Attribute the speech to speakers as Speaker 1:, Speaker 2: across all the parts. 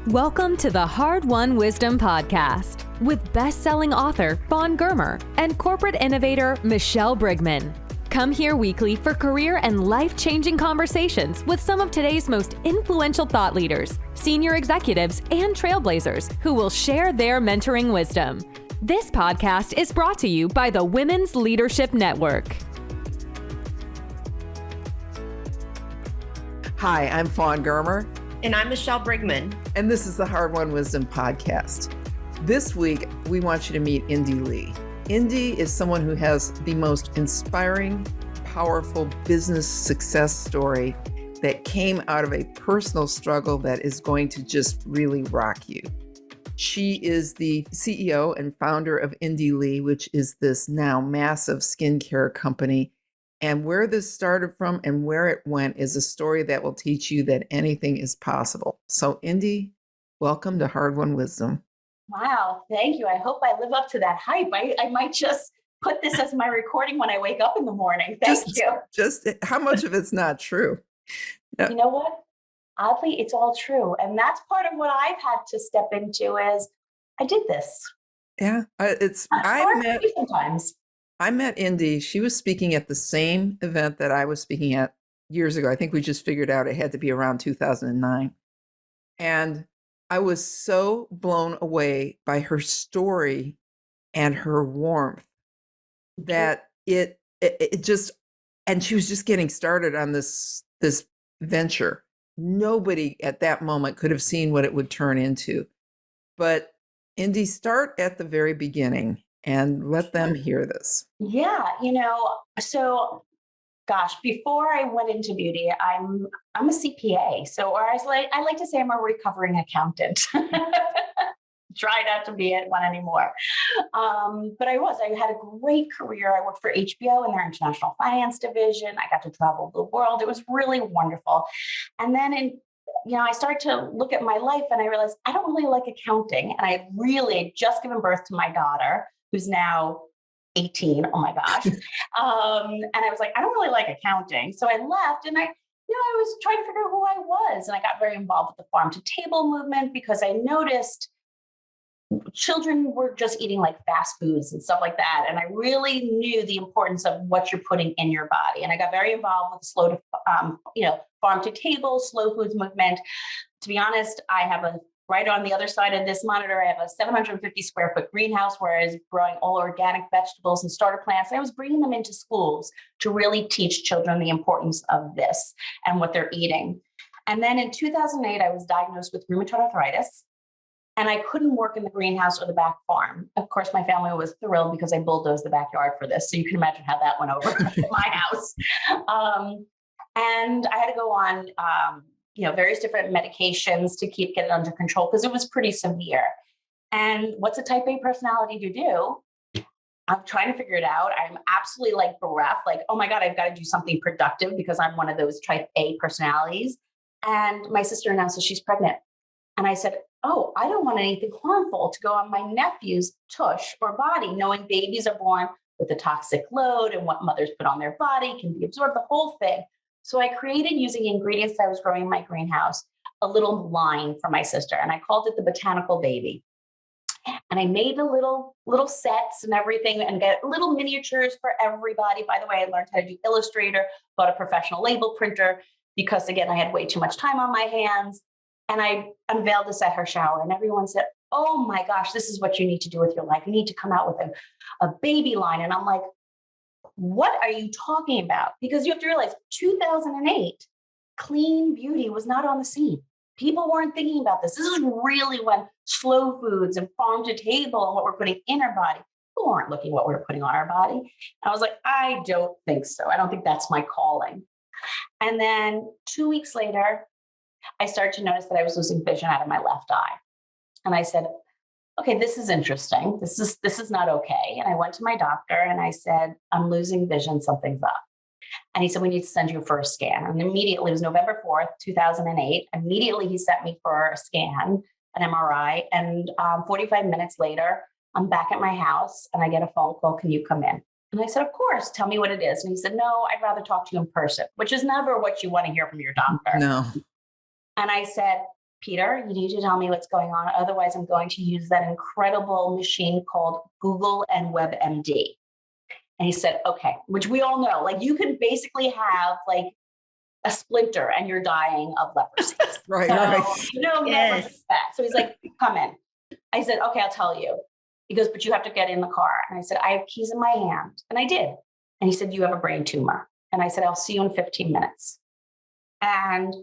Speaker 1: Welcome to the Hard-Won Wisdom Podcast with best-selling author Fawn Germer and corporate innovator Michelle Brigman. Come here weekly for career and life-changing conversations with some of today's most influential thought leaders, senior executives, and trailblazers who will share their mentoring wisdom. This podcast is brought to you by the Women's Leadership Network.
Speaker 2: Hi, I'm Fawn Germer.
Speaker 3: And I'm Michelle Brigman.
Speaker 2: And this is the Hard-Won Wisdom Podcast. This week, we want you to meet Indy Lee. Indy is someone who has the most inspiring, powerful business success story that came out of a personal struggle that is going to just really rock you. She is the CEO and founder of Indy Lee, which is this now massive skincare company. And where this started from and where it went is a story that will teach you that anything is possible. So, Indy, welcome to Hard-Won Wisdom.
Speaker 3: Wow, thank you. I hope I live up to that hype. I might just put this as my recording when I wake up in the morning. Thank you.
Speaker 2: Just how much of it's not true?
Speaker 3: No. You know what? Oddly, it's all true. And that's part of what I've had to step into is I did this.
Speaker 2: Yeah,
Speaker 3: Sometimes.
Speaker 2: I met Indy. She was speaking at the same event that I was speaking at years ago. I think we just figured out it had to be around 2009. And I was so blown away by her story and her warmth that it just, and she was just getting started on this venture. Nobody at that moment could have seen what it would turn into. But Indy, start at the very beginning and let them hear this.
Speaker 3: Yeah, so gosh, before I went into beauty, I'm a CPA. So, or I like to say I'm a recovering accountant. Try not to be it one anymore. But I had a great career. I worked for HBO in their international finance division. I got to travel the world. It was really wonderful. And then I started to look at my life and I realized I don't really like accounting. And I had really just given birth to my daughter, who's now 18. Oh my gosh. And I was like, I don't really like accounting. So I left and I was trying to figure out who I was. And I got very involved with the farm to table movement because I noticed children were just eating like fast foods and stuff like that. And I really knew the importance of what you're putting in your body. And I got very involved with the farm to table, slow foods movement. To be honest, I have right on the other side of this monitor, I have a 750 square foot greenhouse where I was growing all organic vegetables and starter plants. I was bringing them into schools to really teach children the importance of this and what they're eating. And then in 2008, I was diagnosed with rheumatoid arthritis. And I couldn't work in the greenhouse or the back farm. Of course, my family was thrilled because I bulldozed the backyard for this. So you can imagine how that went over at my house. And I had to go on, various different medications to get it under control because it was pretty severe. And what's a type A personality to do? I'm trying to figure it out. I'm absolutely bereft, oh my God, I've got to do something productive because I'm one of those type A personalities. And my sister announced that she's pregnant. And I said, oh, I don't want anything harmful to go on my nephew's tush or body, knowing babies are born with a toxic load and what mothers put on their body can be absorbed, the whole thing. So I created, using ingredients that I was growing in my greenhouse, a little line for my sister. And I called it the Botanical Baby. And I made a little sets and everything and get little miniatures for everybody. By the way, I learned how to do Illustrator, bought a professional label printer because, again, I had way too much time on my hands. And I unveiled this at her shower and everyone said, oh my gosh, this is what you need to do with your life. You need to come out with a baby line. And I'm like, what are you talking about? Because you have to realize 2008, clean beauty was not on the scene. People weren't thinking about this. This is really when slow foods and farm to table and what we're putting in our body. People weren't looking at what we were putting on our body. And I was like, I don't think so. I don't think that's my calling. And then 2 weeks later, I started to notice that I was losing vision out of my left eye. And I said, okay, this is interesting. This is not okay. And I went to my doctor and I said, I'm losing vision. Something's up. And he said, we need to send you for a scan. And immediately, it was November 4th, 2008. Immediately, he sent me for a scan, an MRI. And 45 minutes later, I'm back at my house and I get a phone call. Can you come in? And I said, of course, tell me what it is. And he said, no, I'd rather talk to you in person, which is never what you want to hear from your doctor.
Speaker 2: No.
Speaker 3: And I said, Peter, you need to tell me what's going on. Otherwise, I'm going to use that incredible machine called Google and WebMD. And he said, okay, which we all know, like you can basically have like a splinter and you're dying of leprosy.
Speaker 2: Right,
Speaker 3: so,
Speaker 2: right.
Speaker 3: Never do that. So he's like, come in. I said, okay, I'll tell you. He goes, but you have to get in the car. And I said, I have keys in my hand. And I did. And he said, you have a brain tumor. And I said, I'll see you in 15 minutes. And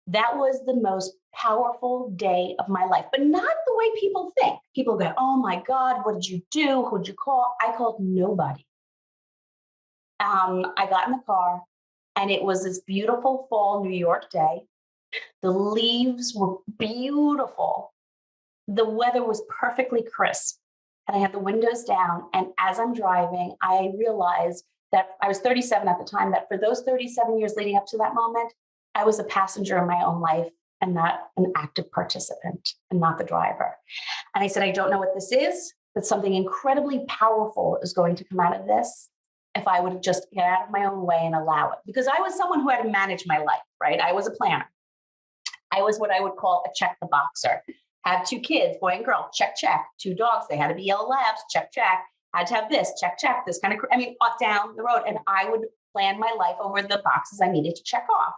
Speaker 3: that was the most powerful day of my life, but not the way people think. People go, oh my God, what did you do? Who'd you call? I called nobody. I got in the car and it was this beautiful fall New York day. The leaves were beautiful. The weather was perfectly crisp. And I had the windows down. And as I'm driving, I realized that I was 37 at the time, that for those 37 years leading up to that moment, I was a passenger in my own life and not an active participant and not the driver. And I said, I don't know what this is, but something incredibly powerful is going to come out of this if I would just get out of my own way and allow it. Because I was someone who had to manage my life, right? I was a planner. I was what I would call a check the boxer. Had 2 kids, boy and girl, check, check. 2 dogs, they had to be yellow labs, check, check. Had to have this, check, check, this kind of, up, down the road. And I would plan my life over the boxes I needed to check off.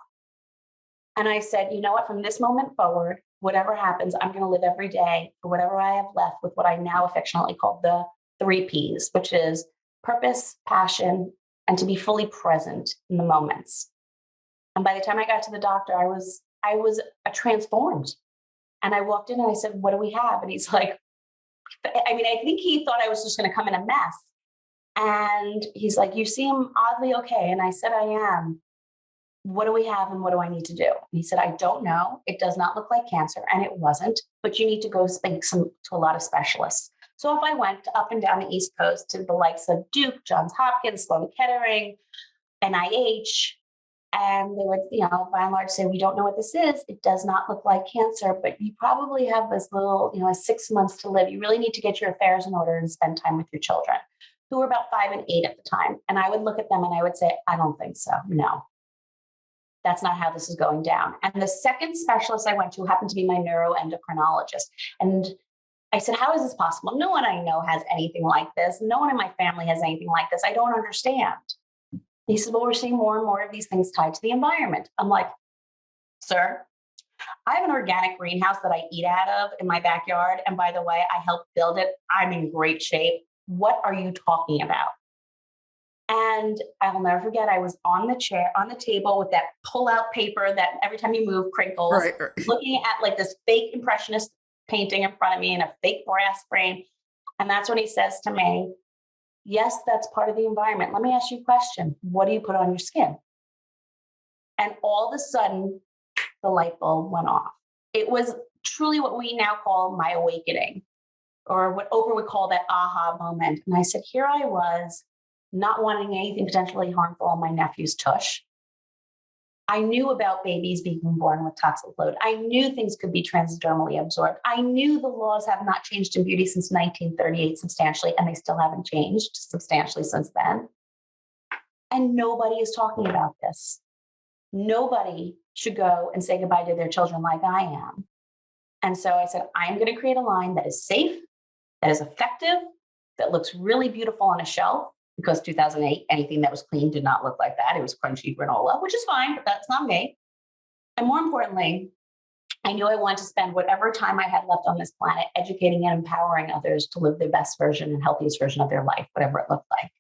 Speaker 3: And I said, you know what, from this moment forward, whatever happens, I'm going to live every day for whatever I have left with what I now affectionately call the 3 Ps, which is purpose, passion, and to be fully present in the moments. And by the time I got to the doctor, I was transformed. And I walked in and I said, what do we have? And he's like, I think he thought I was just going to come in a mess. And he's like, you seem oddly okay. And I said, I am. What do we have and what do I need to do? And he said, I don't know. It does not look like cancer. And it wasn't, but you need to go speak to a lot of specialists. So if I went up and down the East Coast to the likes of Duke, Johns Hopkins, Sloan Kettering, NIH, and they would, by and large say, we don't know what this is. It does not look like cancer, but you probably have this little, 6 months to live. You really need to get your affairs in order and spend time with your children, who were about 5 and 8 at the time. And I would look at them and I would say, I don't think so. No, that's not how this is going down. And the second specialist I went to happened to be my neuroendocrinologist. And I said, how is this possible? No one I know has anything like this. No one in my family has anything like this. I don't understand. He said, well, we're seeing more and more of these things tied to the environment. I'm like, sir, I have an organic greenhouse that I eat out of in my backyard. And by the way, I helped build it. I'm in great shape. What are you talking about? And I'll never forget, I was on the table with that pull-out paper that every time you move crinkles, right. Looking at like this fake impressionist painting in front of me in a fake brass frame. And that's when he says to me, yes, that's part of the environment. Let me ask you a question. What do you put on your skin? And all of a sudden, the light bulb went off. It was truly what we now call my awakening, or what Oprah would call that aha moment. And I said, here I was, not wanting anything potentially harmful on my nephew's tush. I knew about babies being born with toxic load. I knew things could be transdermally absorbed. I knew the laws have not changed in beauty since 1938 substantially, and they still haven't changed substantially since then. And nobody is talking about this. Nobody should go and say goodbye to their children like I am. And so I said, I'm going to create a line that is safe, that is effective, that looks really beautiful on a shelf. Because 2008, anything that was clean did not look like that. It was crunchy granola, which is fine, but that's not me. And more importantly, I knew I wanted to spend whatever time I had left on this planet educating and empowering others to live their best version and healthiest version of their life, whatever it looked like.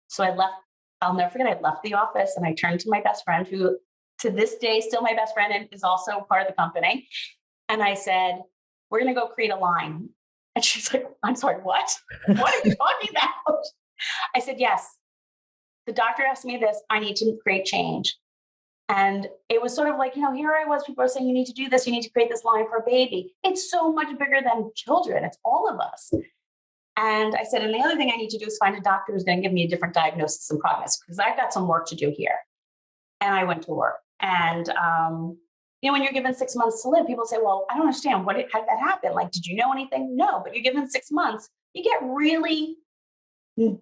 Speaker 3: So I left, I'll never forget, I left the office and I turned to my best friend, who to this day, still my best friend and is also part of the company. And I said, we're going to go create a line. And she's like, I'm sorry, what? What are you talking about? I said, yes, the doctor asked me this, I need to create change. And it was sort of like, here I was, people are saying, you need to do this, you need to create this line for a baby. It's so much bigger than children. It's all of us. And I said, and the other thing I need to do is find a doctor who's going to give me a different diagnosis and prognosis, because I've got some work to do here. And I went to work. And, when you're given 6 months to live, people say, well, I don't understand. How did that happen? Like, did you know anything? No, but you're given 6 months. You get really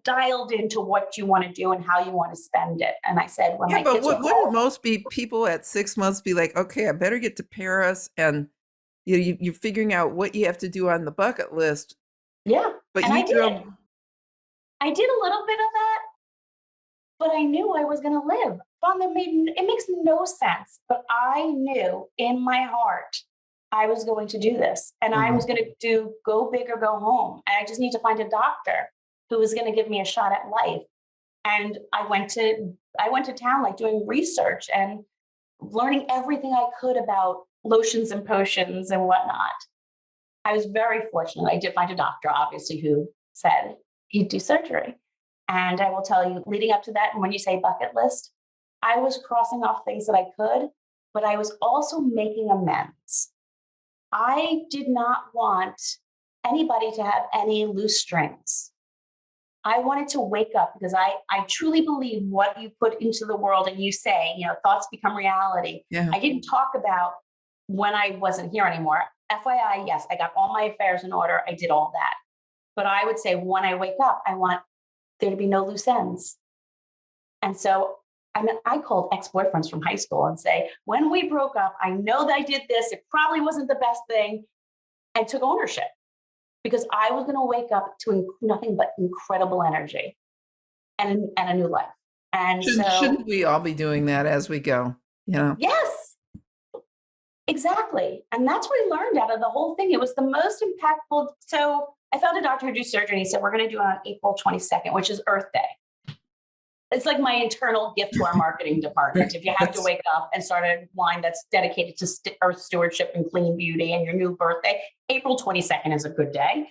Speaker 3: dialed into what you want to do and how you want to spend it. And I said, when
Speaker 2: Yeah,
Speaker 3: my
Speaker 2: but
Speaker 3: kids are
Speaker 2: wouldn't
Speaker 3: home,
Speaker 2: most people at 6 months be like, okay, I better get to Paris, and you're figuring out what you have to do on the bucket list,
Speaker 3: yeah.
Speaker 2: but
Speaker 3: And I
Speaker 2: you
Speaker 3: did.
Speaker 2: drove.
Speaker 3: I did a little bit of that, but I knew I was going to live. It makes no sense, but I knew in my heart I was going to do this, and I was
Speaker 2: Mhm.
Speaker 3: going to do go big or go home. And I just need to find a doctor who was going to give me a shot at life. And I went to town, like doing research and learning everything I could about lotions and potions and whatnot. I was very fortunate. I did find a doctor, obviously, who said he'd do surgery. And I will tell you, leading up to that, and when you say bucket list, I was crossing off things that I could, but I was also making amends. I did not want anybody to have any loose strings. I wanted to wake up because I truly believe what you put into the world and you say, thoughts become reality.
Speaker 2: Yeah.
Speaker 3: I didn't talk about when I wasn't here anymore. FYI, yes, I got all my affairs in order. I did all that. But I would say when I wake up, I want there to be no loose ends. And so I called ex-boyfriends from high school and say, when we broke up, I know that I did this. It probably wasn't the best thing, and took ownership because I was going to wake up to nothing but incredible energy and a new life. And
Speaker 2: Shouldn't we all be doing that as we go?
Speaker 3: yes, exactly. And that's what I learned out of the whole thing. It was the most impactful. So I found a doctor who do surgery, and he said, we're going to do it on April 22nd, which is Earth Day. It's like my internal gift to our marketing department. If you have to wake up and start a line that's dedicated to earth stewardship and clean beauty and your new birthday, April 22nd is a good day.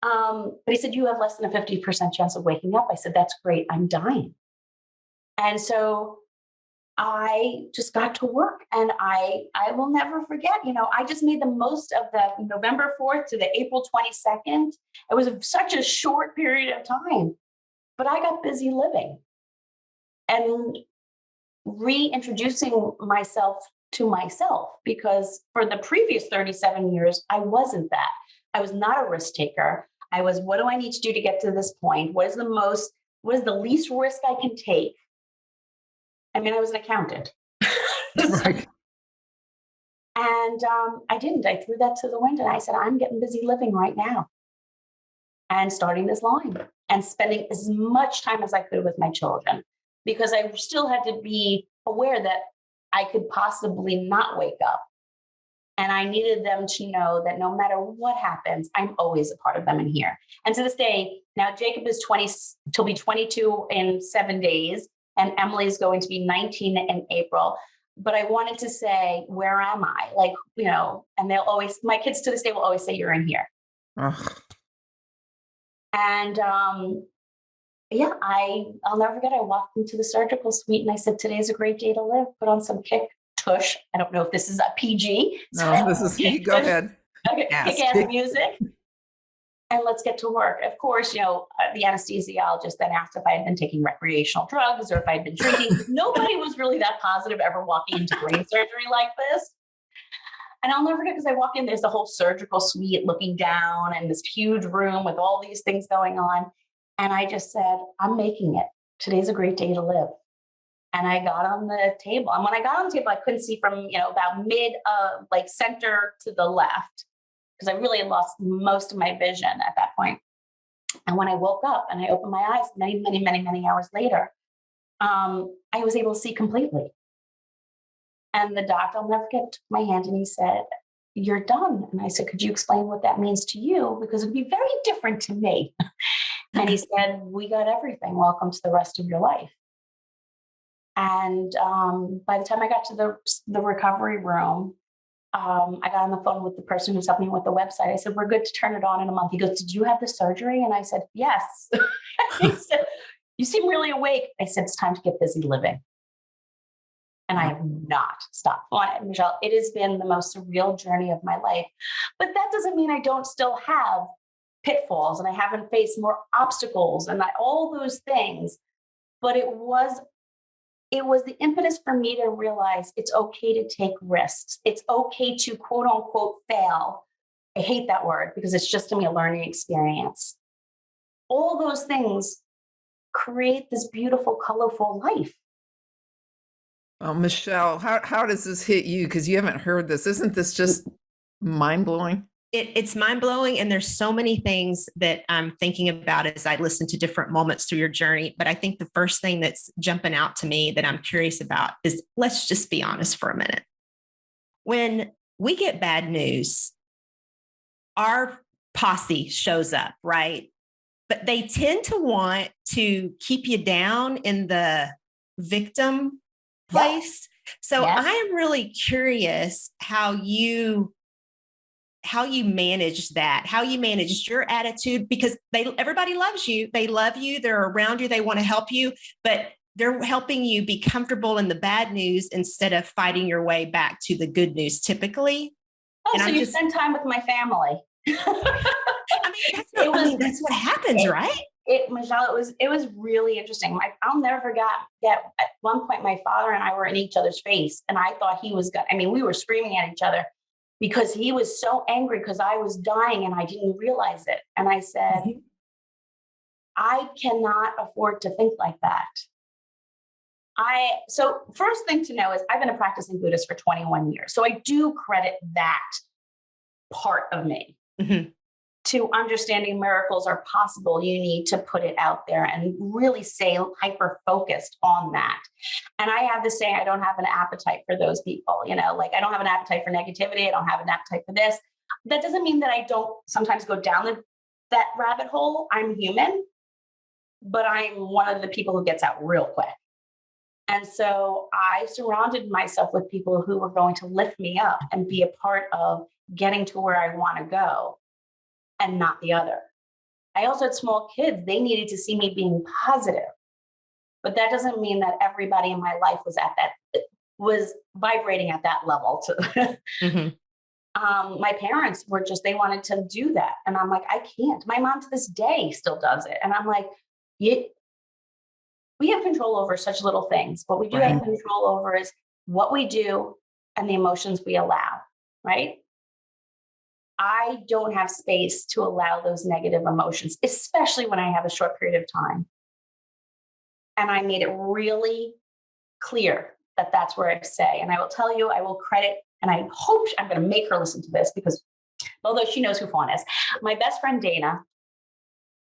Speaker 3: But he said, you have less than a 50% chance of waking up. I said, that's great. I'm dying. And so I just got to work, and I will never forget, I just made the most of the November 4th to the April 22nd. It was such a short period of time, but I got busy living and reintroducing myself to myself, because for the previous 37 years, I wasn't that. I was not a risk taker. I was, what do I need to do to get to this point? What is the least risk I can take? I mean, I was an accountant.
Speaker 2: Right.
Speaker 3: And I didn't. I threw that to the wind and I said, I'm getting busy living right now and starting this line and spending as much time as I could with my children, because I still had to be aware that I could possibly not wake up. And I needed them to know that no matter what happens, I'm always a part of them in here. And to this day, now Jacob is 20, he'll be 22 in 7 days, and Emily is going to be 19 in April. But I wanted to say, where am I? Like, and my kids to this day will always say, you're in here.
Speaker 2: Ugh.
Speaker 3: And yeah, I'll never forget. I walked into the surgical suite and I said, today's a great day to live. Put on some kick tush. I don't know if this is a PG.
Speaker 2: No, this is, you go ahead.
Speaker 3: Okay, kick-ass music. And let's get to work. Of course, the anesthesiologist then asked if I had been taking recreational drugs or if I had been drinking. Nobody was really that positive ever walking into brain surgery like this. And I'll never forget, because I walk in, there's the whole surgical suite looking down and this huge room with all these things going on. And I just said, I'm making it. Today's a great day to live. And I got on the table. And when I got on the table, I couldn't see from, about mid, center to the left, because I really lost most of my vision at that point. And when I woke up and I opened my eyes many, many, many, many hours later, I was able to see completely. And the doctor, I'll never forget, took my hand and he said, you're done. And I said, could you explain what that means to you? Because it'd be very different to me. And he said, we got everything. Welcome to the rest of your life. And by the time I got to the recovery room, I got on the phone with the person who's helping me with the website. I said, we're good to turn it on in a month. He goes, did you have the surgery? And I said, yes. He said, you seem really awake. I said, it's time to get busy living. And I have not stopped on it, Michelle. It has been the most surreal journey of my life. But that doesn't mean I don't still have pitfalls and I haven't faced more obstacles and all those things. But it was the impetus for me to realize it's okay to take risks. It's okay to quote unquote fail. I hate that word because it's just to me a learning experience. all those things create this beautiful, colorful life.
Speaker 2: Michelle, how does this hit you? Because you haven't heard this. Isn't this just mind-blowing?
Speaker 4: It's mind-blowing. And there's so many things that I'm thinking about as I listen to different moments through your journey. But I think the first thing that's jumping out to me that I'm curious about is, let's just be honest for a minute. When we get bad news, our posse shows up, right? But they tend to want to keep you down in the victim place. So I am really curious how you managed that, how you managed your attitude, because everybody loves you. They love you. They're around you. They want to help you, but they're helping you be comfortable in the bad news instead of fighting your way back to the good news typically.
Speaker 3: Oh, so you spend time with my family.
Speaker 4: That's what happens, right?
Speaker 3: Michelle, it was really interesting. I'll never forget that at one point my father and I were in each other's face, and I thought he was we were screaming at each other because he was so angry because I was dying and I didn't realize it. And I said, I cannot afford to think like that. So first thing to know is I've been a practicing Buddhist for 21 years. So I do credit that part of me. To understanding miracles are possible, you need to put it out there and really stay hyper focused on that. And I have to say, I don't have an appetite for those people, I don't have an appetite for negativity. I don't have an appetite for this. That doesn't mean that I don't sometimes go down that rabbit hole. I'm human, but I'm one of the people who gets out real quick. And so I surrounded myself with people who were going to lift me up and be a part of getting to where I want to go, and not the other. I also had small kids. They needed to see me being positive. But that doesn't mean that everybody in my life was vibrating at that level. My parents were they wanted to do that. And I'm like, I can't. My mom to this day still does it. And I'm like, we have control over such little things. What we do have control over is what we do and the emotions we allow, right? I don't have space to allow those negative emotions, especially when I have a short period of time. And I made it really clear that that's where I stay. And I will tell you, I will credit, and I hope I'm going to make her listen to this because although she knows who Fawn is, my best friend Dana,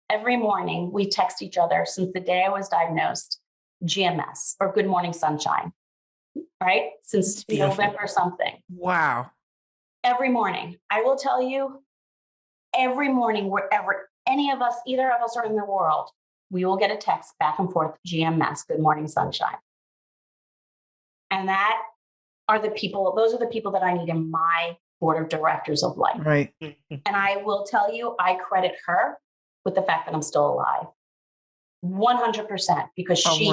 Speaker 3: every morning we text each other since the day I was diagnosed, GMS or Good Morning Sunshine, right? Since November something.
Speaker 2: Wow.
Speaker 3: Every morning, I will tell you, every morning, wherever either of us are in the world, we will get a text back and forth, GMS, Good Morning Sunshine. And those are the people that I need in my board of directors of life.
Speaker 2: Right.
Speaker 3: And I will tell you, I credit her with the fact that I'm still alive. 100%, because she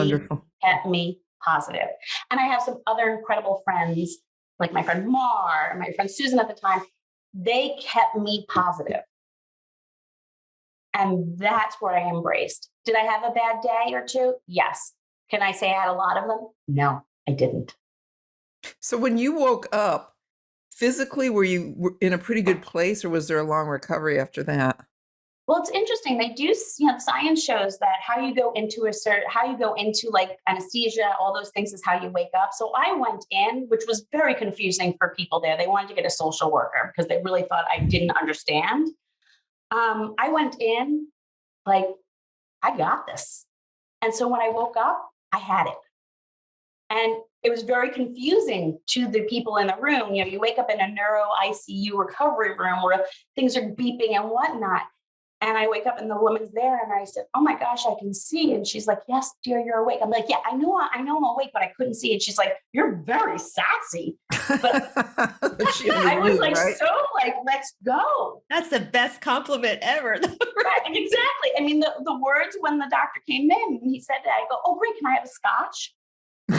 Speaker 3: kept me positive. And I have some other incredible friends, like my friend Mar and my friend Susan at the time. They kept me positive. And that's where I embraced. Did I have a bad day or two? Yes. Can I say I had a lot of them? No, I didn't.
Speaker 2: So when you woke up, physically, were you in a pretty good place, or was there a long recovery after that?
Speaker 3: Well, it's interesting. They do, science shows that how you go into like anesthesia, all those things is how you wake up. So I went in, which was very confusing for people there. They wanted to get a social worker because they really thought I didn't understand. I went in like, I got this. And so when I woke up, I had it. And it was very confusing to the people in the room. You wake up in a neuro ICU recovery room where things are beeping and whatnot. And I wake up and the woman's there and I said, oh my gosh, I can see. And she's like, yes, dear, you're awake. I'm like, yeah, I know I'm awake, but I couldn't see. And she's like, you're very sassy. But I was like, right? So like, let's go.
Speaker 4: That's the best compliment ever.
Speaker 3: Right, exactly. I mean, the words when the doctor came in, he said that, I go, oh, great, can I have a scotch?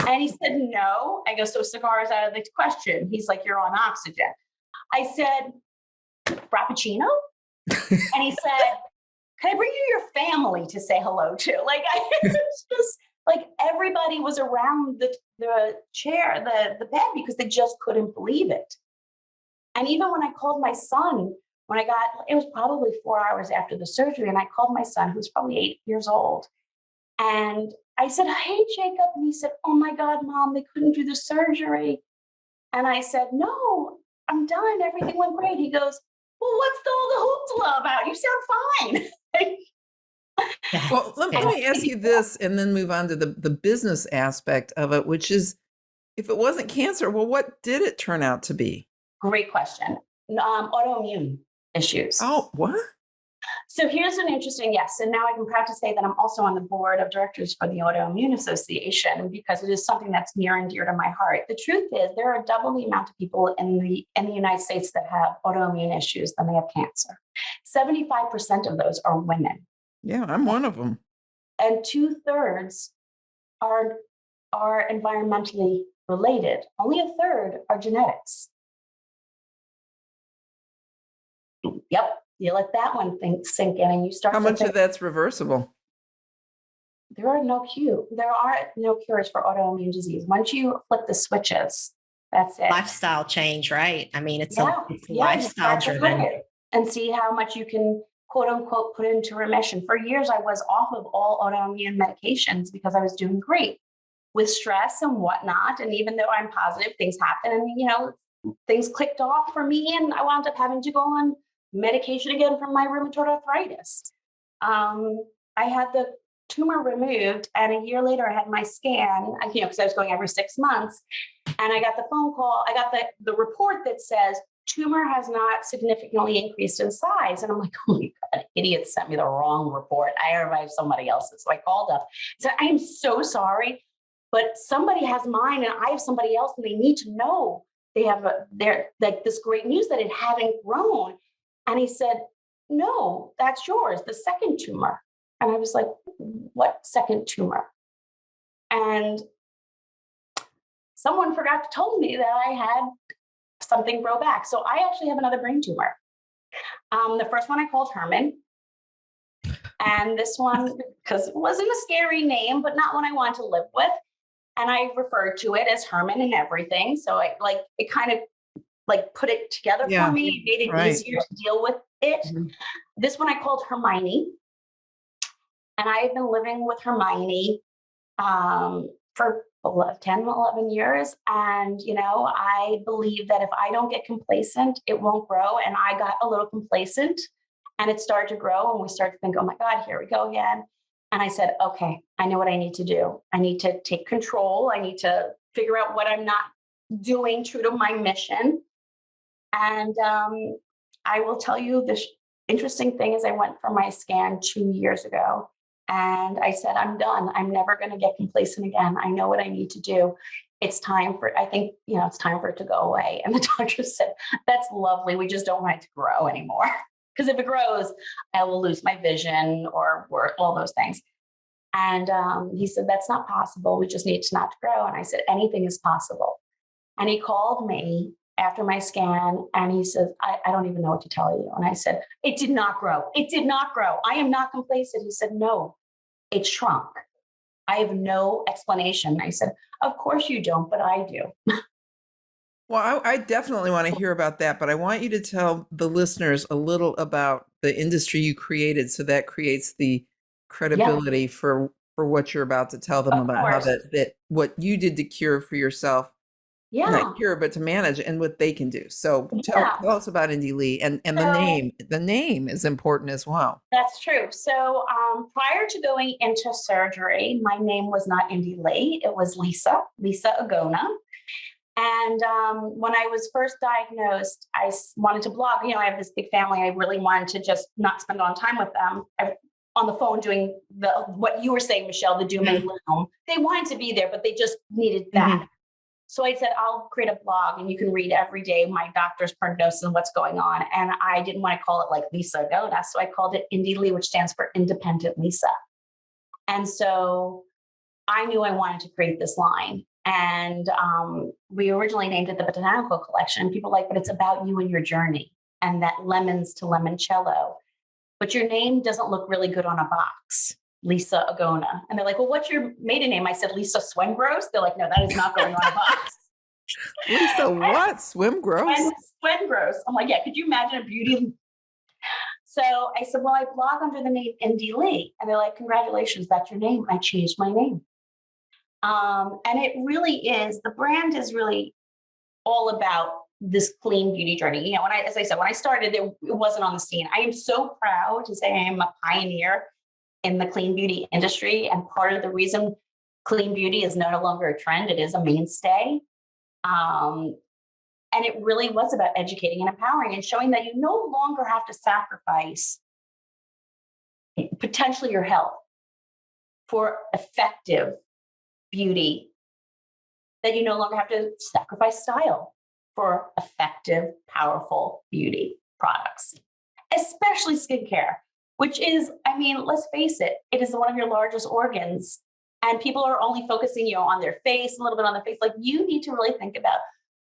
Speaker 3: And he said, no. I go, so cigars out of the question. He's like, you're on oxygen. I said, frappuccino? And he said, can I bring you your family to say hello to? Like, it was just like everybody was around the chair, the bed, because they just couldn't believe it. And even when I called my son, when it was probably 4 hours after the surgery, and I called my son, who's probably 8 years old. And I said, hey, Jacob. And he said, oh my God, Mom, they couldn't do the surgery. And I said, no, I'm done. Everything went great. He goes, well, what's all the hoopla about? You sound fine.
Speaker 2: Well, let me ask you this and then move on to the business aspect of it, which is, if it wasn't cancer, well, what did it turn out to be?
Speaker 3: Great question. Autoimmune issues.
Speaker 2: Oh, what?
Speaker 3: So here's an interesting, yes. And now I can proud to say that I'm also on the board of directors for the Autoimmune Association, because it is something that's near and dear to my heart. The truth is, there are double the amount of people in the United States that have autoimmune issues than they have cancer. 75% of those are women.
Speaker 2: Yeah, I'm one of them.
Speaker 3: And 2/3 are environmentally related. Only 1/3 are genetics. Yep. You let that one sink in, and you start.
Speaker 2: How much of that's reversible?
Speaker 3: There are no cures for autoimmune disease. Once you flip the switches, that's it.
Speaker 4: Lifestyle change, right? I mean, it's
Speaker 3: you
Speaker 4: lifestyle
Speaker 3: start to
Speaker 4: driven.
Speaker 3: look at it and see how much you can, quote unquote, put into remission. For years, I was off of all autoimmune medications because I was doing great with stress and whatnot. And even though I'm positive, things happen, and things clicked off for me, and I wound up having to go on medication again for my rheumatoid arthritis. I had the tumor removed, and a year later I had my scan, because I was going every 6 months, and I got the phone call. I got the report that says tumor has not significantly increased in size. And I'm like, oh my God, idiot sent me the wrong report. I revived somebody else's. So I called up. So I am so sorry, but somebody has mine and I have somebody else, and they need to know they have this great news that it hadn't grown. And he said, no, that's yours, the second tumor. And I was like, what second tumor? And someone forgot to tell me that I had something grow back. So I actually have another brain tumor. The first one I called Herman. And this one, because it wasn't a scary name, but not one I wanted to live with. And I referred to it as Herman and everything. So it kind of put it together for me. It made it easier to deal with it. Mm-hmm. This one I called Hermione. And I have been living with Hermione for 10, 11 years. And, I believe that if I don't get complacent, it won't grow. And I got a little complacent, and it started to grow. And we started to think, oh my God, here we go again. And I said, okay, I know what I need to do. I need to take control. I need to figure out what I'm not doing true to my mission. And I will tell you, the interesting thing is I went for my scan 2 years ago, and I said, I'm done. I'm never going to get complacent again. I know what I need to do. It's time for it to go away. And the doctor said, that's lovely. We just don't want it to grow anymore. Because if it grows, I will lose my vision or all those things. And he said, that's not possible. We just need it not to grow. And I said, anything is possible. And he called me after my scan, and he says, I don't even know what to tell you. And I said, it did not grow. It did not grow. I am not complacent. He said, no, it shrunk. I have no explanation. I said, of course you don't, but I do.
Speaker 2: Well, I definitely want to hear about that, but I want you to tell the listeners a little about the industry you created, so that creates the credibility for what you're about to tell them about how that what you did to cure for yourself.
Speaker 3: Yeah.
Speaker 2: Not cure, but to manage, and what they can do. So tell us about Indy Lee, and the name. The name is important as well.
Speaker 3: That's true. So prior to going into surgery, my name was not Indy Lee. It was Lisa Agona. And when I was first diagnosed, I wanted to blog. I have this big family. I really wanted to just not spend on time with them. On the phone doing what you were saying, Michelle, the doom and gloom. They wanted to be there, but they just needed that. Mm-hmm. So I said, I'll create a blog, and you can read every day my doctor's prognosis and what's going on. And I didn't want to call it like Lisa Agona. So I called it Indy Lee, which stands for Independent Lisa. And so I knew I wanted to create this line. And we originally named it the Botanical Collection. People were like, but it's about you and your journey, and that lemons to limoncello. But your name doesn't look really good on a box, Lisa Agona. And they're like, well, what's your maiden name? I said, Lisa Swingross. They're like, no, that is not going on a box.
Speaker 2: Lisa what? Swimgross?
Speaker 3: Swingross. I'm like, yeah, could you imagine a beauty So I said, well, I blog under the name Indy Lee. And they're like, congratulations, that's your name. I changed my name. And it really is, the brand is really all about this clean beauty journey. You know, as I said, when I started, it wasn't on the scene. I am so proud to say I am a pioneer in the clean beauty industry. And part of the reason clean beauty is no longer a trend, it is a mainstay. And it really was about educating and empowering and showing that you no longer have to sacrifice potentially your health for effective beauty, that you no longer have to sacrifice style for effective, powerful beauty products, especially skincare, which is, I mean, let's face it, it is one of your largest organs. And people are only focusing, you know, on their face, a little bit on the face. Like, you need to really think about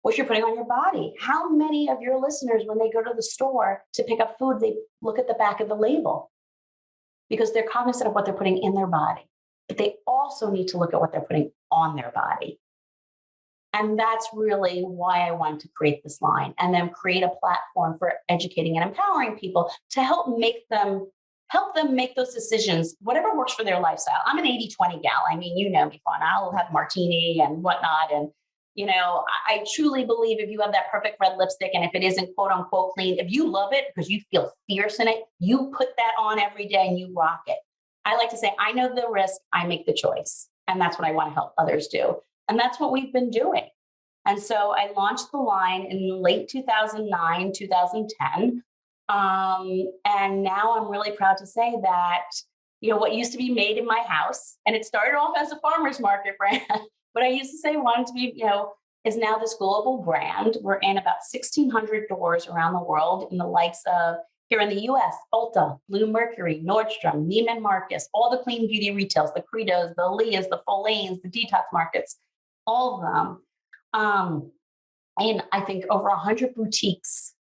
Speaker 3: what you're putting on your body. How many of your listeners, when they go to the store to pick up food, they look at the back of the label because they're cognizant of what they're putting in their body, but they also need to look at what they're putting on their body. And that's really why I wanted to create this line and then create a platform for educating and empowering people to help them make those decisions, whatever works for their lifestyle. I'm an 80-20 gal. I mean, you know me, Fawn. I'll have martini and whatnot. And, you know, I truly believe if you have that perfect red lipstick and if it isn't quote unquote clean, if you love it because you feel fierce in it, you put that on every day and you rock it. I like to say, I know the risk, I make the choice. And that's what I want to help others do. And that's what we've been doing. And so I launched the line in late 2009, 2010. And now I'm really proud to say that, you know, what used to be made in my house, and it started off as a farmer's market brand, but I used to say wanted to be, you know, is now this global brand. We're in about 1,600 doors around the world in the likes of, here in the US, Ulta, Blue Mercury, Nordstrom, Neiman Marcus, all the clean beauty retails, the Credos, the Leahs, the Folanes, the detox markets, all of them. And I think over 100 boutiques.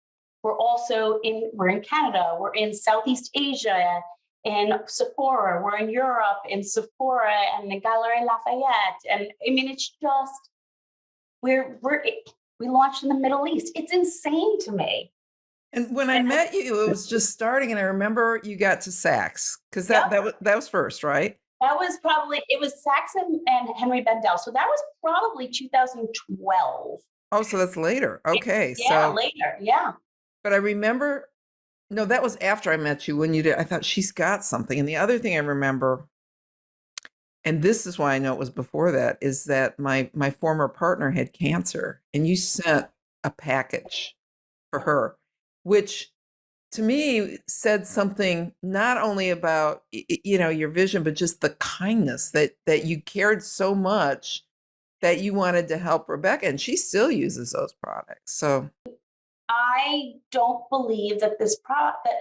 Speaker 3: We're in Canada, we're in Southeast Asia, in Sephora, we're in Europe, in Sephora and the Galeries Lafayette. And I mean, it's just, we launched in the Middle East. It's insane to me.
Speaker 2: And when I met you, it was just starting. And I remember you got to Saks because that was first, right?
Speaker 3: That was probably, it was Saks and Henry Bendel. So that was probably 2012.
Speaker 2: Oh, so that's later. Okay.
Speaker 3: Yeah, later. Yeah.
Speaker 2: But I remember, no, that was after I met you when you did. I thought she's got something. And the other thing I remember, and this is why I know it was before that, is that my former partner had cancer and you sent a package for her, which to me said something not only about, you know, your vision, but just the kindness that you cared so much that you wanted to help Rebecca, and she still uses those products. So
Speaker 3: I don't believe that this product that,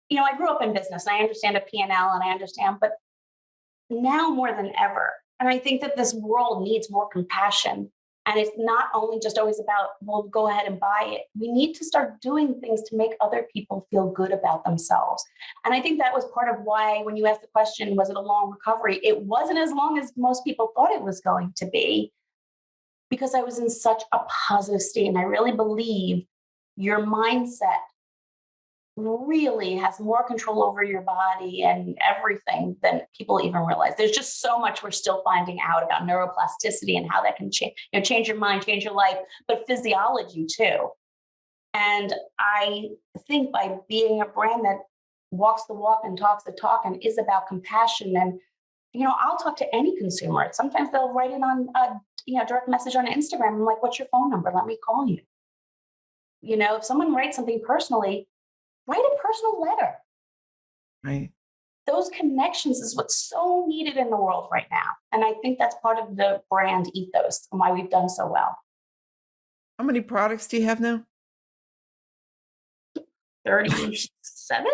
Speaker 3: you know, I grew up in business and I understand a P&L and I understand, but now more than ever, and I think that this world needs more compassion. And it's not only just always about, well, go ahead and buy it. We need to start doing things to make other people feel good about themselves. And I think that was part of why, when you asked the question, was it a long recovery? It wasn't as long as most people thought it was going to be, because I was in such a positive state. And I really believe your mindset really has more control over your body and everything than people even realize. There's just so much we're still finding out about neuroplasticity and how that can change your mind, change your life, but physiology too. And I think by being a brand that walks the walk and talks the talk and is about compassion, and, you know, I'll talk to any consumer. Sometimes they'll write it on a direct message on Instagram. I'm like, what's your phone number? Let me call you. You know, if someone writes something personally, write a personal letter.
Speaker 2: Right.
Speaker 3: Those connections is what's so needed in the world right now. And I think that's part of the brand ethos and why we've done so well.
Speaker 2: How many products do you have now?
Speaker 3: 37?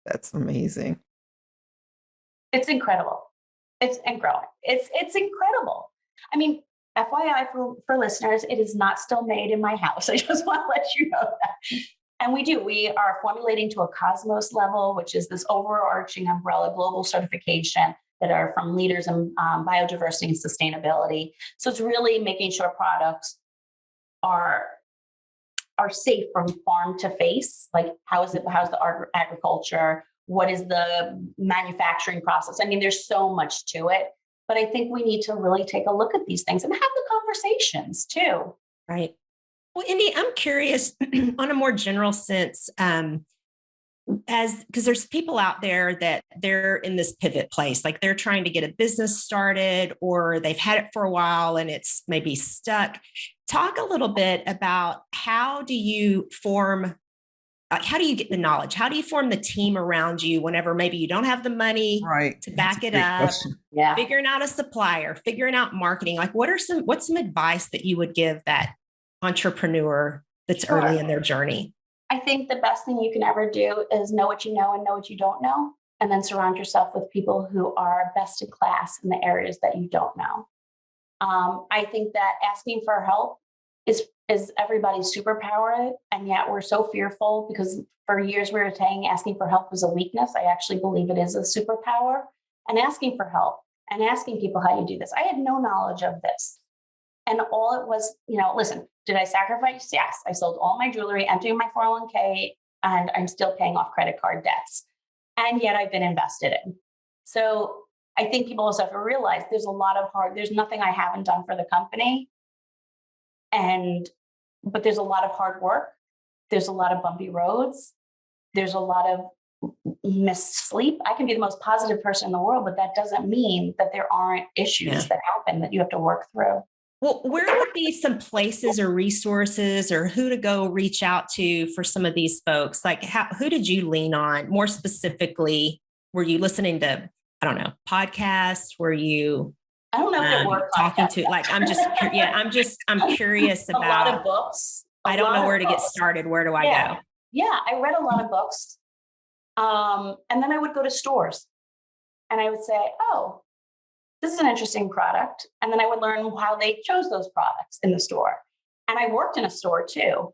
Speaker 2: That's amazing.
Speaker 3: It's incredible. It's incredible. It's incredible. I mean, FYI for listeners, it is not still made in my house. I just want to let you know that. And we are formulating to a Cosmos level, which is this overarching umbrella global certification that are from leaders in biodiversity and sustainability. So it's really making sure products are are safe from farm to face. Like, how's the agriculture? What is the manufacturing process? I mean, there's so much to it, but I think we need to really take a look at these things and have the conversations too.
Speaker 4: Right. Well, Indy, I'm curious on a more general sense, because there's people out there that they're in this pivot place, like they're trying to get a business started or they've had it for a while and it's maybe stuck. Talk a little bit about how do you get the knowledge? How do you form the team around you whenever maybe you don't have the money to back it up?
Speaker 3: Yeah.
Speaker 4: Figuring out a supplier, figuring out marketing. Like what's some advice that you would give that entrepreneur that's early in their journey?
Speaker 3: I think the best thing you can ever do is know what you know and know what you don't know, and then surround yourself with people who are best in class in the areas that you don't know. I think that asking for help is everybody's superpower, and yet we're so fearful because for years we were saying asking for help was a weakness. I actually believe it is a superpower, and asking for help and asking people how you do this. I had no knowledge of this. And all it was, listen, did I sacrifice? Yes. I sold all my jewelry, emptying my 401k, and I'm still paying off credit card debts. And yet I've been invested in. So I think people also have to realize there's nothing I haven't done for the company. But there's a lot of hard work. There's a lot of bumpy roads. There's a lot of missed sleep. I can be the most positive person in the world, but that doesn't mean that there aren't issues that happen that you have to work through.
Speaker 4: Well, where would be some places or resources or who to go reach out to for some of these folks? Like who did you lean on more specifically? Were you listening to, I don't know, podcasts? Were you
Speaker 3: I don't know if it works
Speaker 4: talking to, like, I'm curious about
Speaker 3: a lot of books.
Speaker 4: I don't know where to get started. Where do I go?
Speaker 3: Yeah, I read a lot of books. And then I would go to stores and I would say, oh, this is an interesting product. And then I would learn how they chose those products in the store. And I worked in a store too.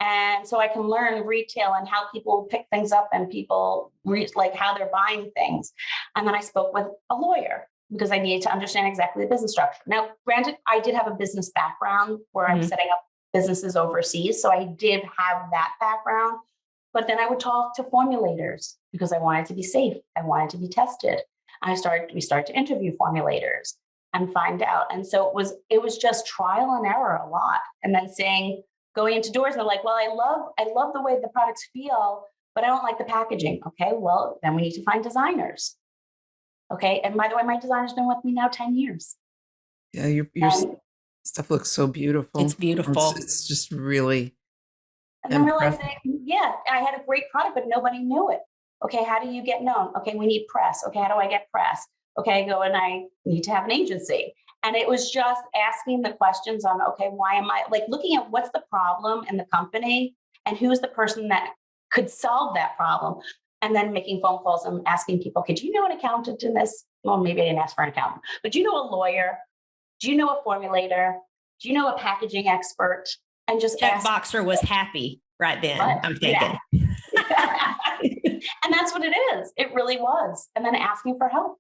Speaker 3: And so I can learn retail and how people pick things up and people like how they're buying things. And then I spoke with a lawyer because I needed to understand exactly the business structure. Now, granted, I did have a business background where I'm setting up businesses overseas. So I did have that background. But then I would talk to formulators because I wanted to be safe. I wanted to be tested. We started to interview formulators and find out. And so it was just trial and error a lot. And then going into doors, and they're like, well, I love the way the products feel, but I don't like the packaging. Okay, well, then we need to find designers. Okay. And by the way, my designer's been with me now 10 years.
Speaker 2: Yeah, your stuff looks so beautiful.
Speaker 4: It's beautiful.
Speaker 2: It's just really.
Speaker 3: And then realizing, I had a great product, but nobody knew it. Okay, how do you get known? Okay, we need press. Okay, how do I get press? Okay, I go and I need to have an agency. And it was just asking the questions on, okay, why am I looking at what's the problem in the company and who's the person that could solve that problem? And then making phone calls and asking people, okay, do you know an accountant in this? Well, maybe I didn't ask for an accountant, but do you know a lawyer? Do you know a formulator? Do you know a packaging expert? And just
Speaker 4: Jeff Boxer was happy right then, I'm thinking.
Speaker 3: Yeah. And that's what it is. It really was. And then asking for help.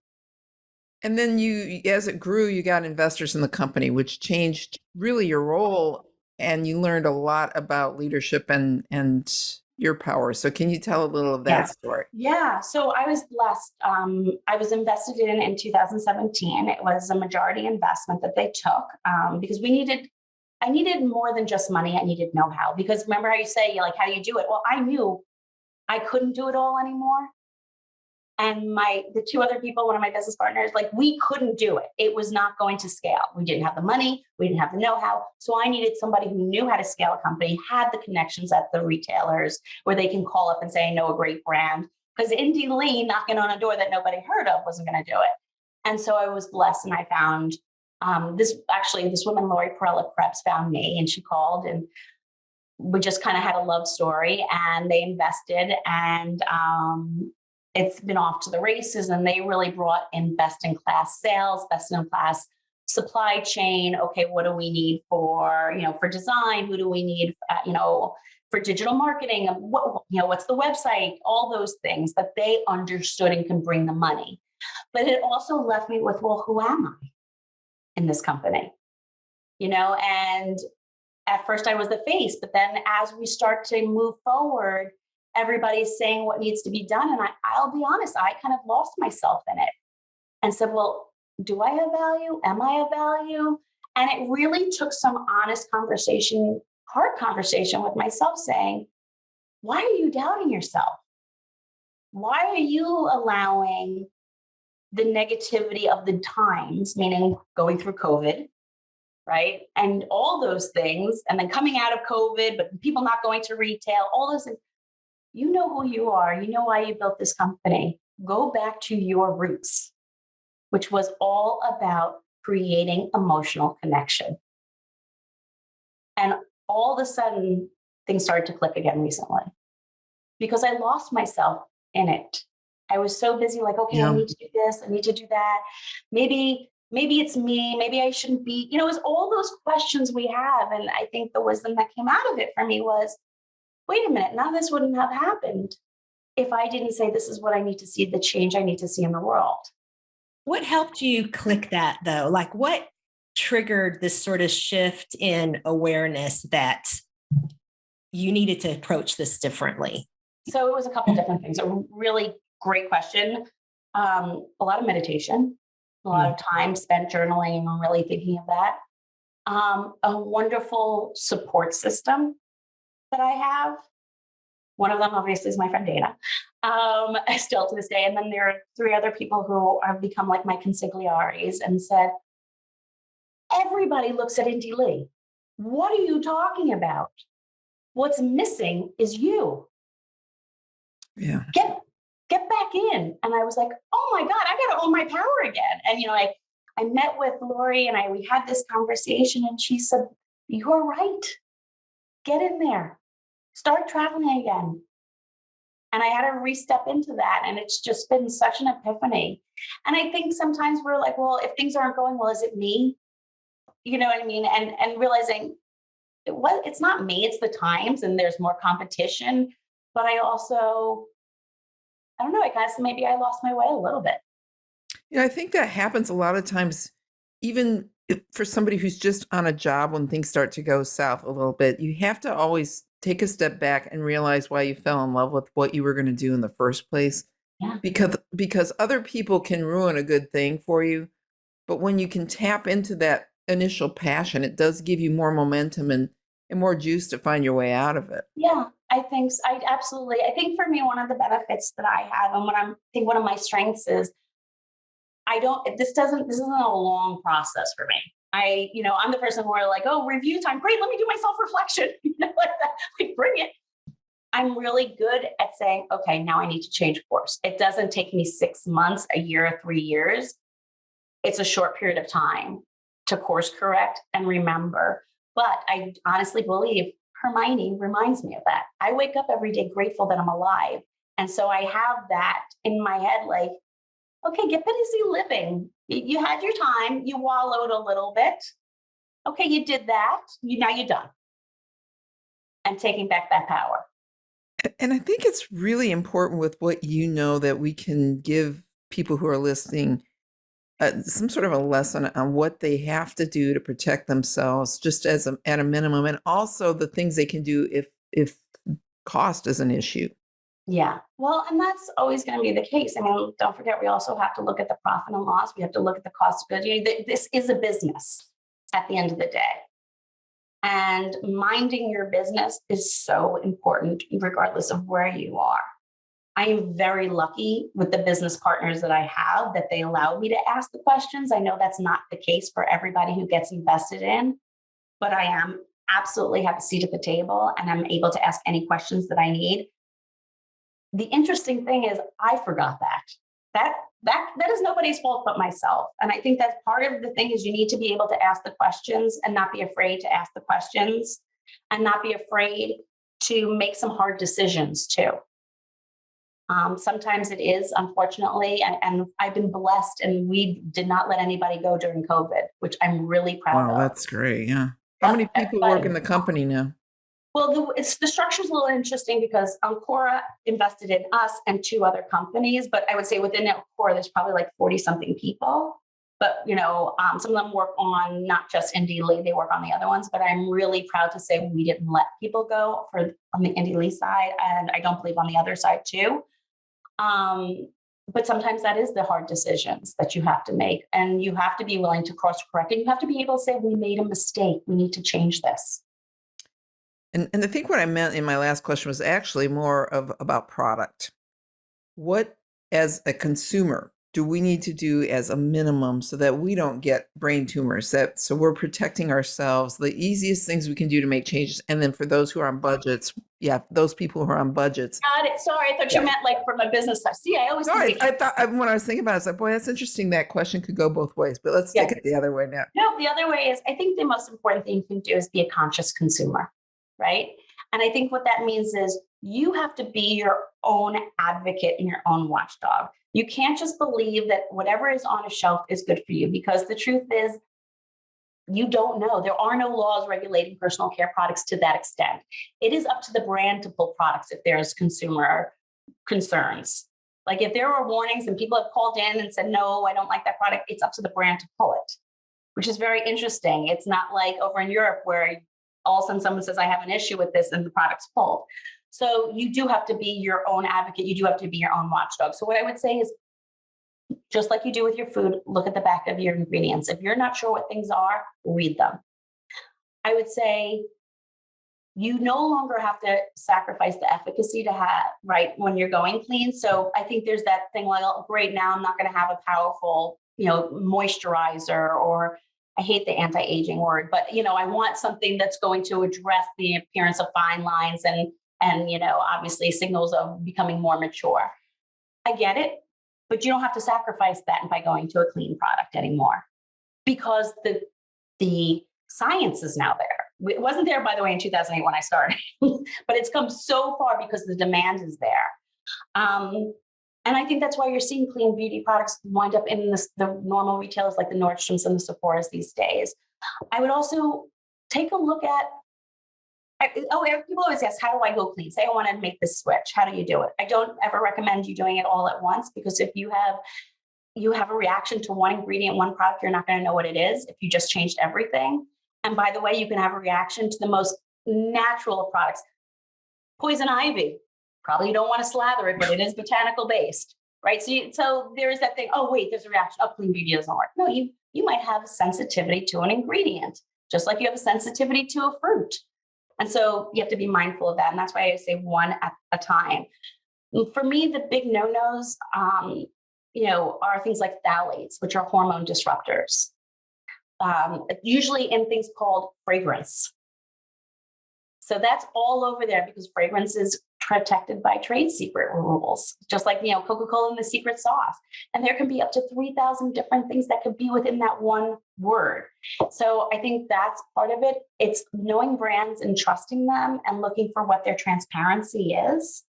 Speaker 2: And then as it grew, you got investors in the company, which changed really your role. And you learned a lot about leadership and your power. So can you tell a little of that story?
Speaker 3: Yeah. So I was blessed. I was invested in 2017. It was a majority investment that they took because I needed more than just money. I needed know-how, because remember how you say, how do you do it? Well, I knew I couldn't do it all anymore. And the two other people, one of my business partners, we couldn't do it. It was not going to scale. We didn't have the money. We didn't have the know-how. So I needed somebody who knew how to scale a company, had the connections at the retailers where they can call up and say, I know a great brand. Because Indy Lee knocking on a door that nobody heard of wasn't going to do it. And so I was blessed, and I found this woman, Lori Perella Krebs, found me, and she called, and we just kind of had a love story, and they invested, and it's been off to the races, and they really brought in best-in-class sales, best-in-class supply chain. Okay, what do we need for design? Who do we need, for digital marketing? What's the website? All those things that they understood and can bring the money. But it also left me with, well, who am I in this company? And at first I was the face, but then as we start to move forward, everybody's saying what needs to be done. And I'll be honest, I kind of lost myself in it and said, well, do I have value? Am I of value? And it really took some honest conversation, hard conversation with myself saying, why are you doubting yourself? Why are you allowing the negativity of the times, meaning going through COVID, right? And all those things, and then coming out of COVID, but people not going to retail, all those things. You know who you are. You know why you built this company. Go back to your roots, which was all about creating emotional connection. And all of a sudden, things started to click again recently because I lost myself in it. I was so busy, like, okay, I need to do this, I need to do that. Maybe it's me, maybe I shouldn't be, it was all those questions we have. And I think the wisdom that came out of it for me was, wait a minute, none of this wouldn't have happened if I didn't say this is what I need to see, the change I need to see in the world.
Speaker 4: What helped you click that though? Like what triggered this sort of shift in awareness that you needed to approach this differently?
Speaker 3: So it was a couple different things. A really great question. A lot of meditation, a lot of time spent journaling and really thinking of that. A wonderful support system that I have. One of them, obviously, is my friend Dana, still to this day. And then there are 3 other people who have become like my consigliaries and said, everybody looks at Indy Lee. What are you talking about? What's missing is you.
Speaker 2: Yeah.
Speaker 3: Get back in. And I was like, oh my God, I got to own my power again. And, I met with Lori and we had this conversation and she said, you're right. Get in there. Start traveling again. And I had to re-step into that. And it's just been such an epiphany. And I think sometimes we're like, well, if things aren't going well, is it me? You know what I mean? And realizing it's not me, it's the times and there's more competition. But I don't know, I guess maybe I lost my way a little bit.
Speaker 2: I think that happens a lot of times, even for somebody who's just on a job when things start to go south a little bit. You have to always take a step back and realize why you fell in love with what you were going to do in the first place.
Speaker 3: Yeah.
Speaker 2: Because other people can ruin a good thing for you. But when you can tap into that initial passion, it does give you more momentum and more juice to find your way out of it.
Speaker 3: Yeah, I think I absolutely. I think for me, one of the benefits that I have, and I think one of my strengths is, this isn't a long process for me. I'm the person where like, oh, review time. Great. Let me do my self-reflection. Like that. Like, bring it. I'm really good at saying, okay, now I need to change course. It doesn't take me 6 months, a year, 3 years. It's a short period of time to course correct and remember. But I honestly believe Hermione reminds me of that. I wake up every day grateful that I'm alive. And so I have that in my head, like, okay, get busy living. You had your time. You wallowed a little bit. Okay, you did that. Now you're done. And taking back that power.
Speaker 2: And I think it's really important with what that we can give people who are listening some sort of a lesson on what they have to do to protect themselves, just at a minimum, and also the things they can do if cost is an issue.
Speaker 3: Yeah. Well, and that's always going to be the case. I mean, don't forget, we also have to look at the profit and loss. We have to look at the cost of goods. This is a business at the end of the day. And minding your business is so important, regardless of where you are. I am very lucky with the business partners that I have that they allow me to ask the questions. I know that's not the case for everybody who gets invested in, but I am absolutely have a seat at the table and I'm able to ask any questions that I need. The interesting thing is I forgot that. That is nobody's fault but myself. And I think that's part of the thing is you need to be able to ask the questions and not be afraid to ask the questions and not be afraid to make some hard decisions too. Sometimes it is, unfortunately, and I've been blessed and we did not let anybody go during COVID, which I'm really proud of.
Speaker 2: Wow, that's great. Yeah. How many people work in the company now?
Speaker 3: Well, the structure is a little interesting because Ancora invested in us and 2 other companies, but I would say within Ancora, there's probably like 40 something people. But, some of them work on not just Indie Lee, they work on the other ones. But I'm really proud to say we didn't let people go on the Indie Lee side. And I don't believe on the other side too. But sometimes that is the hard decisions that you have to make. And you have to be willing to course correct. And you have to be able to say, we made a mistake. We need to change this.
Speaker 2: And I think what I meant in my last question was actually more about product. What, as a consumer, do we need to do as a minimum so that we don't get brain tumors? So we're protecting ourselves, the easiest things we can do to make changes. And then for those who are on budgets, those people who are on budgets.
Speaker 3: Got it. Sorry, I thought you meant like from a business side. See, I always
Speaker 2: I thought when I was thinking about it, I was like, boy, that's interesting. That question could go both ways, but let's take it the other way now.
Speaker 3: No, the other way is, I think the most important thing you can do is be a conscious consumer, right? And I think what that means is you have to be your own advocate and your own watchdog. You can't just believe that whatever is on a shelf is good for you, because the truth is you don't know. There are no laws regulating personal care products to that extent. It is up to the brand to pull products if there's consumer concerns. Like if there are warnings and people have called in and said, no, I don't like that product, it's up to the brand to pull it, which is very interesting. It's not like over in Europe where all of a sudden someone says, I have an issue with this and the product's pulled. So you do have to be your own advocate. You do have to be your own watchdog. So what I would say is, just like you do with your food, look at the back of your ingredients. If you're not sure what things are, read them. I would say you no longer have to sacrifice the efficacy to have, right, when you're going clean. So I think there's that thing like, oh, great, now I'm not going to have a powerful, moisturizer, or I hate the anti-aging word, but, I want something that's going to address the appearance of fine lines and obviously signals of becoming more mature. I get it, but you don't have to sacrifice that by going to a clean product anymore, because the science is now there. It wasn't there, by the way, in 2008 when I started, but it's come so far because the demand is there. And I think that's why you're seeing clean beauty products wind up in the normal retailers like the Nordstroms and the Sephoras these days. I would also take a look at, people always ask, how do I go clean? Say I want to make this switch. How do you do it? I don't ever recommend you doing it all at once, because if you have a reaction to one ingredient, one product, you're not going to know what it is if you just changed everything. And by the way, you can have a reaction to the most natural of products. Poison ivy. Probably you don't want to slather it, but it is botanical based, right? So there is that thing, oh, wait, there's a reaction. Oh, clean beauty doesn't work. No, you might have a sensitivity to an ingredient, just like you have a sensitivity to a fruit. And so you have to be mindful of that. And that's why I say one at a time. For me, the big no-nos, are things like phthalates, which are hormone disruptors, usually in things called fragrance. So that's all over there because fragrance is protected by trade secret rules, just like, Coca-Cola and the secret sauce. And there can be up to 3,000 different things that could be within that one word. So I think that's part of it. It's knowing brands and trusting them and looking for what their transparency is.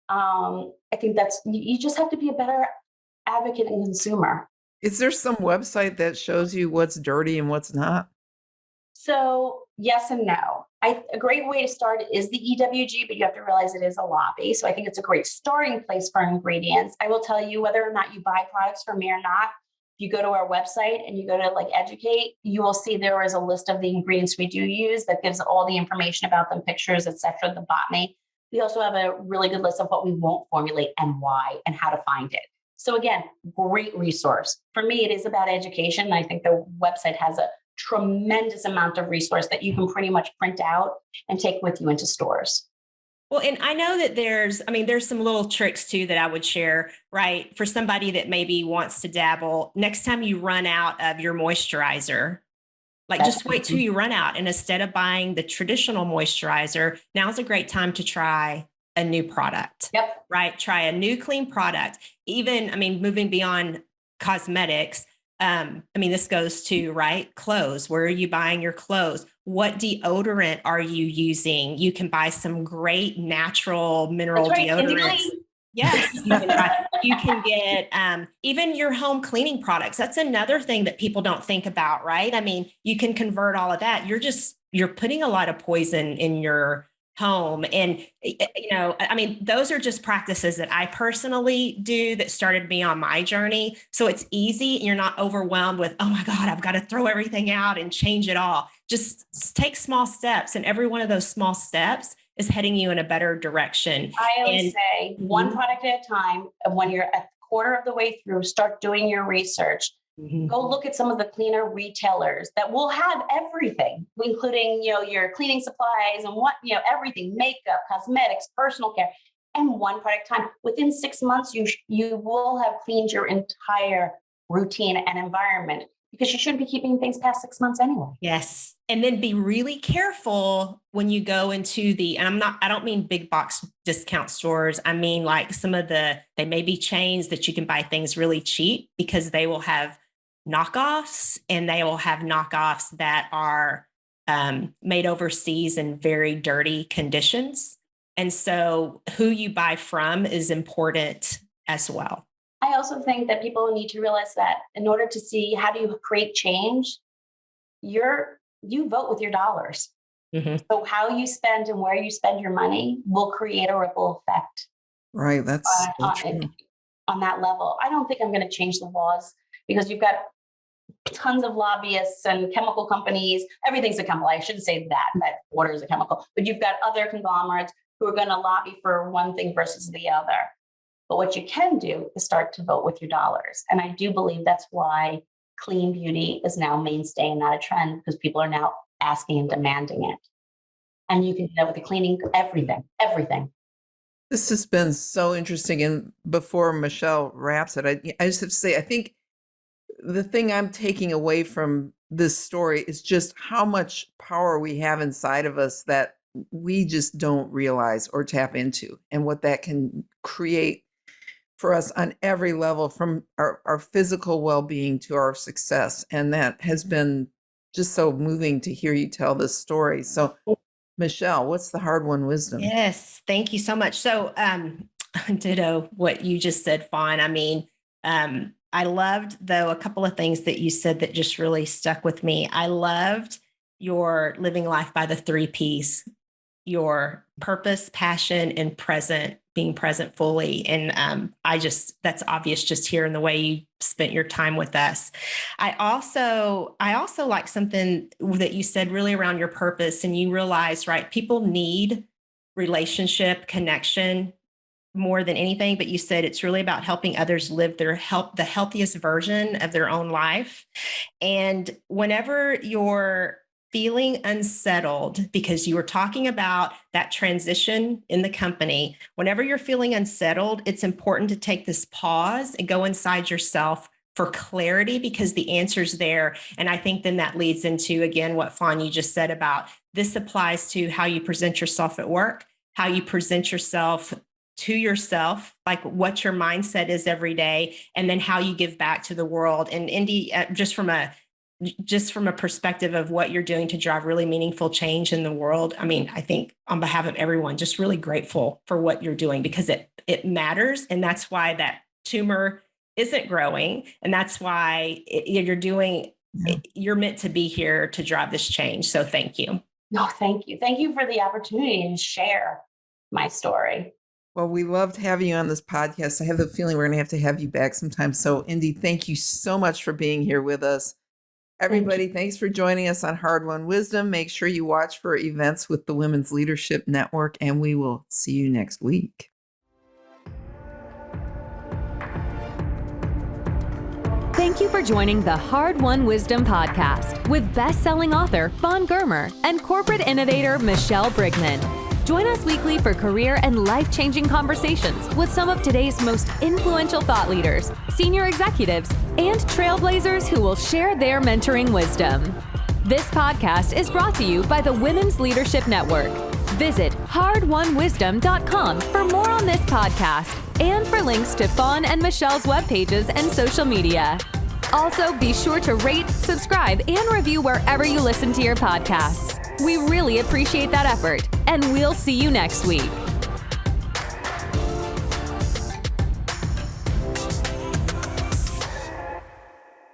Speaker 3: I think you just have to be a better advocate and consumer.
Speaker 2: Is there some website that shows you what's dirty and what's not?
Speaker 3: So yes and no. A great way to start is the EWG, but you have to realize it is a lobby. So I think it's a great starting place for ingredients. I will tell you, whether or not you buy products from me or not, if you go to our website and you go to educate, you will see there is a list of the ingredients we do use that gives all the information about them, pictures, etc., the botany. We also have a really good list of what we won't formulate and why and how to find it. So again, great resource. For me, it is about education. I think the website has a tremendous amount of resource that you can pretty much print out and take with you into stores.
Speaker 4: Well, and I know that there's some little tricks too that I would share, right? For somebody that maybe wants to dabble, next time you run out of your moisturizer, just wait till you run out. And instead of buying the traditional moisturizer, now's a great time to try a new product.
Speaker 3: Yep.
Speaker 4: Right? Try a new clean product. Even, moving beyond cosmetics, this goes to, right, clothes. Where are you buying your clothes? What deodorant are you using? You can buy some great natural mineral deodorants. Yes, you can get even your home cleaning products. That's another thing that people don't think about, right? You can convert all of that. You're putting a lot of poison in your home. And, I mean, those are just practices that I personally do that started me on my journey. So it's easy. You're not overwhelmed with, oh my God, I've got to throw everything out and change it all. Just take small steps. And every one of those small steps is heading you in a better direction.
Speaker 3: I always say one product at a time. And when you're at the quarter of the way through, start doing your research. Go look at some of the cleaner retailers that will have everything, including, your cleaning supplies and everything, makeup, cosmetics, personal care, and one product at a time. Within 6 months, you will have cleaned your entire routine and environment, because you shouldn't be keeping things past 6 months anyway.
Speaker 4: Yes. And then be really careful when you go into and I don't mean big box discount stores. I mean, like they may be chains that you can buy things really cheap, because they will have knockoffs, and they will have knockoffs that are made overseas in very dirty conditions. And so who you buy from is important as well.
Speaker 3: I also think that people need to realize that in order to see how do you create change, you vote with your dollars. So how you spend and where you spend your money will create a ripple effect.
Speaker 2: Right. That's
Speaker 3: on that level. I don't think I'm going to change the laws, because you've got tons of lobbyists and chemical companies. Everything's a chemical. I shouldn't say that water is a chemical, but you've got other conglomerates who are going to lobby for one thing versus the other. But what you can do is start to vote with your dollars. And I do believe that's why clean beauty is now mainstay and not a trend, because people are now asking and demanding it. And you can do that with the cleaning, everything.
Speaker 2: This has been so interesting. And before Michelle wraps it, I just have to say, I think the thing I'm taking away from this story is just how much power we have inside of us that we just don't realize or tap into, and what that can create for us on every level, from our physical well-being to our success. And that has been just so moving to hear you tell this story. So Michelle, what's the hard-won wisdom?
Speaker 4: Yes, thank you so much. So ditto what you just said, Fawn. I mean, I loved, though, a couple of things that you said that just really stuck with me. I loved your living life by the 3 Ps, your purpose, passion, and being present fully. And that's obvious just here in the way you spent your time with us. I also like something that you said really around your purpose, and you realize, right, people need relationship, connection more than anything, but you said it's really about helping others live the healthiest version of their own life. And whenever you're feeling unsettled, because you were talking about that transition in the company, whenever you're feeling unsettled, it's important to take this pause and go inside yourself for clarity, because the answer's there. And I think then that leads into, again, what Fawn, you just said about this applies to how you present yourself at work, how you present yourself to yourself, like what your mindset is every day, and then how you give back to the world. And Indy, just from a perspective of what you're doing to drive really meaningful change in the world. I mean, I think on behalf of everyone, just really grateful for what you're doing, because it matters. And that's why that tumor isn't growing. And that's why you're meant to be here to drive this change. So thank you.
Speaker 3: No, thank you. Thank you for the opportunity to share my story.
Speaker 2: Well, we loved having you on this podcast. I have the feeling we're going to have you back sometime. So, Indy, thank you so much for being here with us. Everybody, thanks for joining us on Hard-Won Wisdom. Make sure you watch for events with the Women's Leadership Network, and we will see you next week.
Speaker 1: Thank you for joining the Hard-Won Wisdom podcast with best-selling author Fawn Germer and corporate innovator Michelle Brigman. Join us weekly for career and life-changing conversations with some of today's most influential thought leaders, senior executives, and trailblazers who will share their mentoring wisdom. This podcast is brought to you by the Women's Leadership Network. Visit hardwonwisdom.com for more on this podcast and for links to Fawn and Michelle's web pages and social media. Also, be sure to rate, subscribe, and review wherever you listen to your podcasts. We really appreciate that effort, and we'll see you next week.